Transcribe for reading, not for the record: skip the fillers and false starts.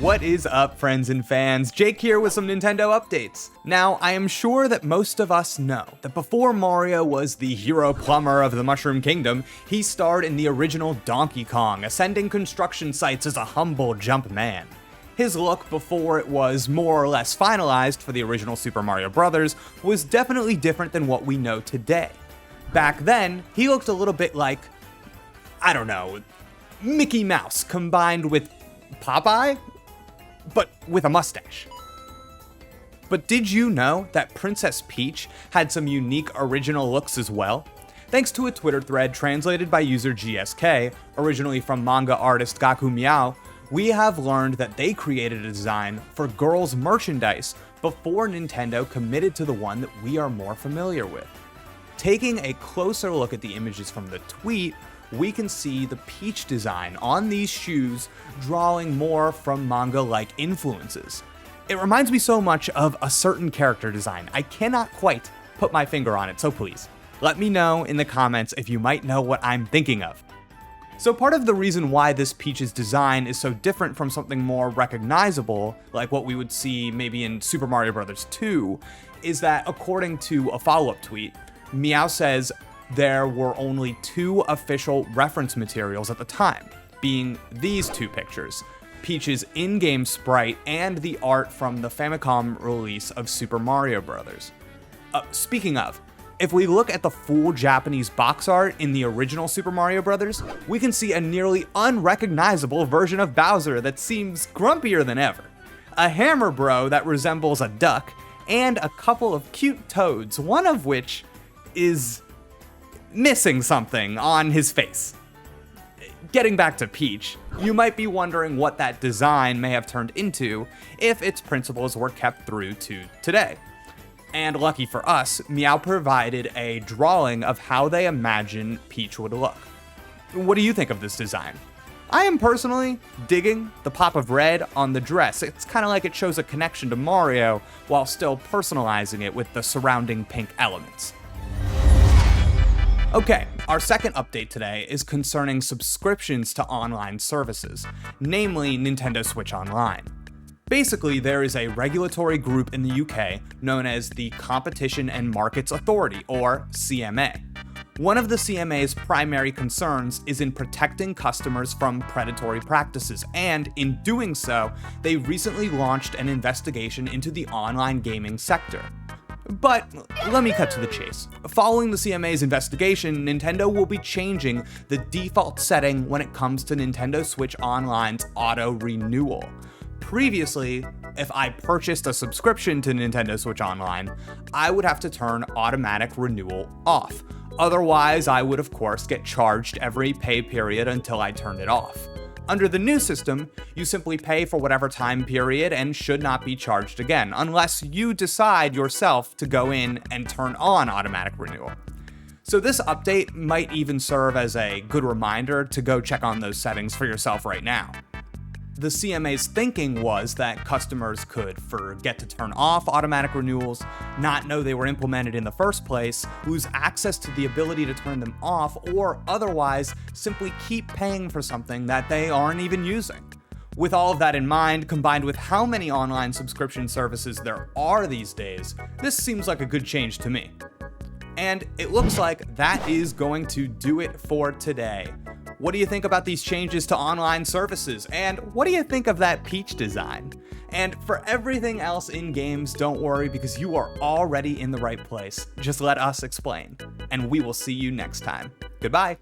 What is up, friends and fans? Jake here with some Nintendo updates. Now, I am sure that most of us know that before Mario was the hero plumber of the Mushroom Kingdom, he starred in the original Donkey Kong, ascending construction sites as a humble jump man. His look before it was more or less finalized for the original Super Mario Bros. Was definitely different than what we know today. Back then, he looked a little bit like, I don't know, Mickey Mouse combined with Popeye, but with a mustache. But did you know that Princess Peach had some unique original looks as well? Thanks to a Twitter thread translated by user GSK, originally from manga artist Gaku Miao, we have learned that they created a design for girls' merchandise before Nintendo committed to the one that we are more familiar with. Taking a closer look at the images from the tweet, we can see the Peach design on these shoes drawing more from manga-like influences. It reminds me so much of a certain character design. I cannot quite put my finger on it, so please, let me know in the comments if you might know what I'm thinking of. So part of the reason why this Peach's design is so different from something more recognizable, like what we would see maybe in Super Mario Bros. 2, is that according to a follow-up tweet, Meow says there were only 2 official reference materials at the time, being these 2 pictures, Peach's in-game sprite and the art from the Famicom release of Super Mario Bros. Speaking of, if we look at the full Japanese box art in the original Super Mario Bros., we can see a nearly unrecognizable version of Bowser that seems grumpier than ever, a Hammer Bro that resembles a duck, and a couple of cute toads, one of which is missing something on his face. Getting back to Peach, you might be wondering what that design may have turned into if its principles were kept through to today. And lucky for us, Meow provided a drawing of how they imagine Peach would look. What do you think of this design? I am personally digging the pop of red on the dress. It's kind of like it shows a connection to Mario while still personalizing it with the surrounding pink elements. Okay, our second update today is concerning subscriptions to online services, namely Nintendo Switch Online. Basically, there is a regulatory group in the UK known as the Competition and Markets Authority, or CMA. One of the CMA's primary concerns is in protecting customers from predatory practices, and in doing so, they recently launched an investigation into the online gaming sector. But let me cut to the chase. Following the CMA's investigation, Nintendo will be changing the default setting when it comes to Nintendo Switch Online's auto renewal. Previously, if I purchased a subscription to Nintendo Switch Online, I would have to turn automatic renewal off. Otherwise, I would of course get charged every pay period until I turned it off. Under the new system, you simply pay for whatever time period and should not be charged again, unless you decide yourself to go in and turn on automatic renewal. So this update might even serve as a good reminder to go check on those settings for yourself right now. The CMA's thinking was that customers could forget to turn off automatic renewals, not know they were implemented in the first place, lose access to the ability to turn them off, or otherwise simply keep paying for something that they aren't even using. With all of that in mind, combined with how many online subscription services there are these days, this seems like a good change to me. And it looks like that is going to do it for today. What do you think about these changes to online services? And what do you think of that Peach design? And for everything else in games, don't worry because you are already in the right place. Just let us explain. And we will see you next time. Goodbye.